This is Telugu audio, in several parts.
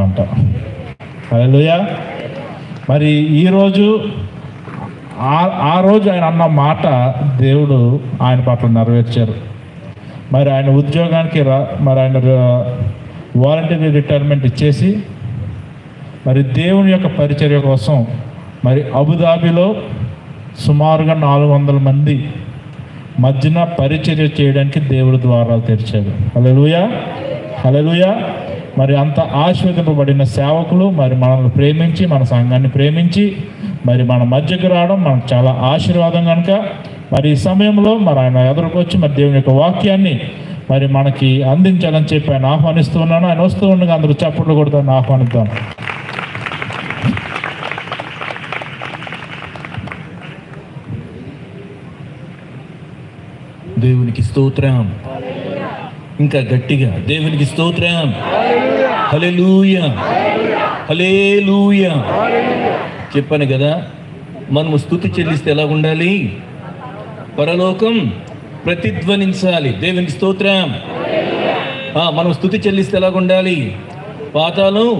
అంట. హల్లెలూయా. మరి ఈరోజు ఆ రోజు ఆయన అన్న మాట దేవుడు ఆయన పట్ల నెరవేర్చారు. మరి ఆయన ఉద్యోగానికి మరి ఆయన వాలంటరీ రిటైర్మెంట్ ఇచ్చేసి మరి దేవుని యొక్క పరిచర్య కోసం మరి అబుదాబిలో సుమారుగా 400 మంది మధ్యన పరిచర్య చేయడానికి దేవుడు ద్వారాలు తెరిచాడు. హల్లెలూయా, హల్లెలూయా. మరి అంత ఆశీర్వదింపబడిన సేవకులు మరి మనల్ని ప్రేమించి, మన సంఘాన్ని ప్రేమించి మరి మన మధ్యకు రావడం మనకు చాలా ఆశీర్వాదం కనుక మరి ఈ సమయంలో మరి ఆయన ఎదురుకొచ్చి మరి దేవుని యొక్క వాక్యాన్ని మరి మనకి అందించాలని చెప్పి ఆయన ఆహ్వానిస్తూ ఉన్నాను. ఆయన వస్తూ ఉండగా అందరూ చప్పట్లు కొడతాను, ఆహ్వానిద్దాం. దేవునికి స్తోత్రం. ఇంకా గట్టిగా దేవునికి స్తోత్రం. హల్లెలూయా, హల్లెలూయా. చెప్పాను కదా, మనము స్తుతి చెల్లిస్తే ఎలా ఉండాలి? పరలోకం ప్రతిధ్వనించాలి. దేవునికి స్తోత్రం. మనం స్తుతి చెల్లిస్తే ఎలా ఉండాలి? పాతాళం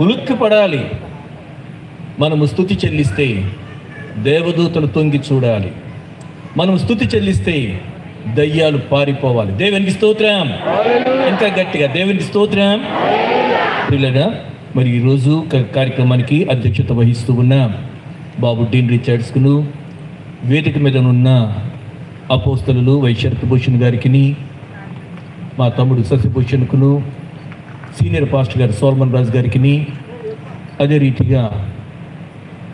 ఉలిక్కి పడాలి. మనము స్తుతి చెల్లిస్తే దేవదూతలు తొంగి చూడాలి. మనం స్తుతి చెల్లిస్తే దయ్యాలు పారిపోవాలి. దేవునికి స్తోత్రం. ఇంకా గట్టిగా దేవునికి స్తోత్రం. పిల్లగా మరి ఈరోజు కార్యక్రమానికి అధ్యక్షత వహిస్తూ ఉన్న బాబు డీన్ రిచర్డ్స్కును, వేదిక మీద ఉన్న అపోస్తలులు వైశరత్ భూషణ్ గారికి, మా తమ్ముడు శశిభూషణ్కును, సీనియర్ పాస్టర్ గారు సోల్మన్ రాజు గారికి, అదే రీతిగా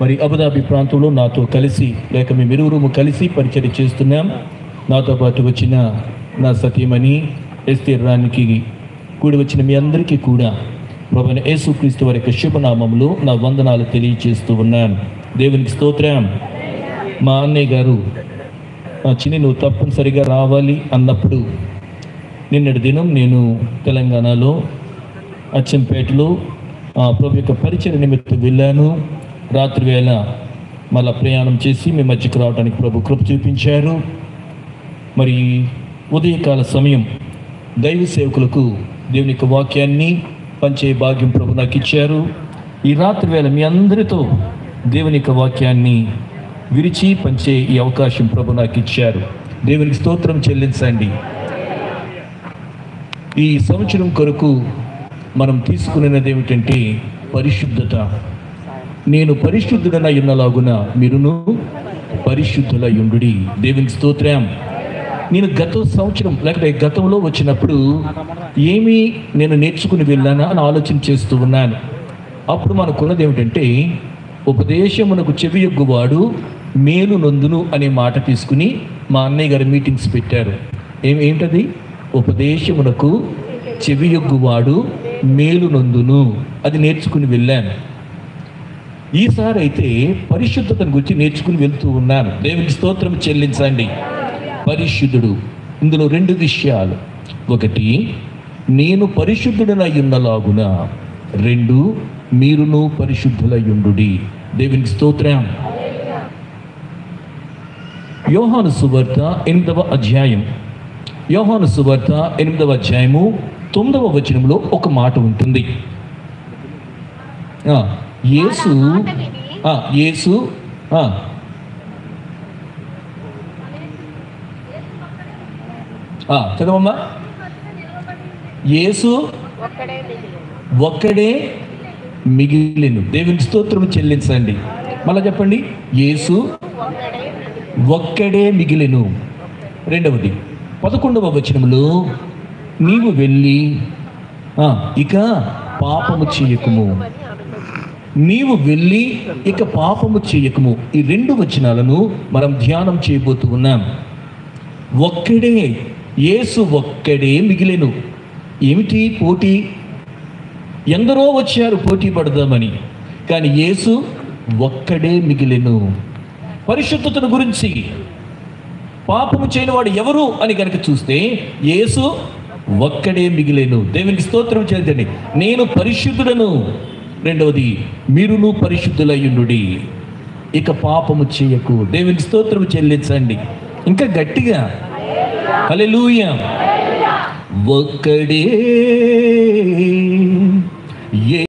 మరి అబుదాబి ప్రాంతంలో నాతో కలిసి లేక మేమిరువురు కలిసి పరిచయం చేస్తున్నాం. నాతో పాటు వచ్చిన నా సతీమణి ఎస్తేర్ రానికి కూడి వచ్చిన మీ అందరికీ కూడా ప్రభువైన యేసుక్రీస్తు వారి యొక్క శుభనామములో నా వందనాలు తెలియజేస్తూ ఉన్నాను. దేవునికి స్తోత్రం. మా అన్నయ్య గారు చిన్ని నువ్వు తప్పనిసరిగా రావాలి అన్నప్పుడు నిన్నటి దినం నేను తెలంగాణలో అచ్చంపేటలో ప్రభు యొక్క పరిచయ నిమిత్తం వెళ్ళాను. రాత్రి వేళ మళ్ళా ప్రయాణం చేసి మీ మధ్యకు రావడానికి ప్రభు కృప చూపించారు. మరి ఉదయకాల సమయం దైవ సేవకులకు దేవుని యొక్క వాక్యాన్ని పంచే భాగ్యం ప్రభు నాకు ఇచ్చారు. ఈ రాత్రి వేళ మీ అందరితో దేవుని యొక్క వాక్యాన్ని విరిచి పంచే ఈ అవకాశం ప్రభు నాకు ఇచ్చారు. దేవునికి స్తోత్రం చెల్లించండి. ఈ సంవత్సరం కొరకు మనం తీసుకునేది ఏమిటంటే పరిశుద్ధత. నేను పరిశుద్ధుడనై ఉన్నలాగున మీరును పరిశుద్ధులై ఉండుడి. దేవునికి స్తోత్రం. నేను గత సంవత్సరం లేకపోతే గతంలో వచ్చినప్పుడు ఏమి నేను నేర్చుకుని వెళ్ళానా అని ఆలోచన చేస్తూ ఉన్నాను. అప్పుడు మనకున్నది ఏమిటంటే ఉపదేశమునకు చెవియొగ్గువాడు మేలు నొందును అనే మాట తీసుకుని మా అన్నయ్య గారు మీటింగ్స్ పెట్టారు. ఏంటది? ఉపదేశమునకు చెవియొగ్గువాడు మేలు నొందును, అది నేర్చుకుని వెళ్ళాను. ఈసారి అయితే పరిశుద్ధతను గురించి నేర్చుకుని వెళ్తూ ఉన్నాను. దేవునికి స్తోత్రం చెల్లించండి. పరిశుద్ధుడు, ఇందులో 2 విషయాలు. ఒకటి, నేను పరిశుద్ధుడనై ఉన్నలాగున, 2, మీరును పరిశుద్ధులై ఉండుడి. దేవునికి స్తోత్రం. యోహాను సువార్త 8వ అధ్యాయం, యోహాను సువార్త 8వ అధ్యాయము 9వ వచనంలో ఒక మాట ఉంటుంది. యేసు చదవమ్మా. యేసు ఒక్కడే మిగిలిను. దేవునికి స్తోత్రం చెల్లించండి. మళ్ళా చెప్పండి. యేసు ఒక్కడే మిగిలిను. రెండవది 11వ వచనములో, నీవు వెళ్ళి ఇక పాపము చేయకుము. నీవు వెళ్ళి ఇక పాపము చేయకుము. ఈ 2 వచనాలను మనం ధ్యానం చేయబోతూ ఉన్నాం. ఒక్కడే, యేసు ఒక్కడే మిగిలెను. ఏమిటి పోటీ? ఎందరో వచ్చారు పోటీ పడదామని, కానీ యేసు ఒక్కడే మిగిలెను. పరిశుద్ధతను గురించి పాపము చేయని వాడు ఎవరు అని కనుక చూస్తే యేసు ఒక్కడే మిగిలెను. దేవునికి స్తోత్రం చేయండి. నేను పరిశుద్ధుడను. రెండవది, మీరును పరిశుద్ధులై ఉండుడి, ఇక పాపము చేయకు. దేవునికి స్తోత్రం చెల్లించండి. ఇంకా గట్టిగా హల్లెలూయా. ఒక్కడే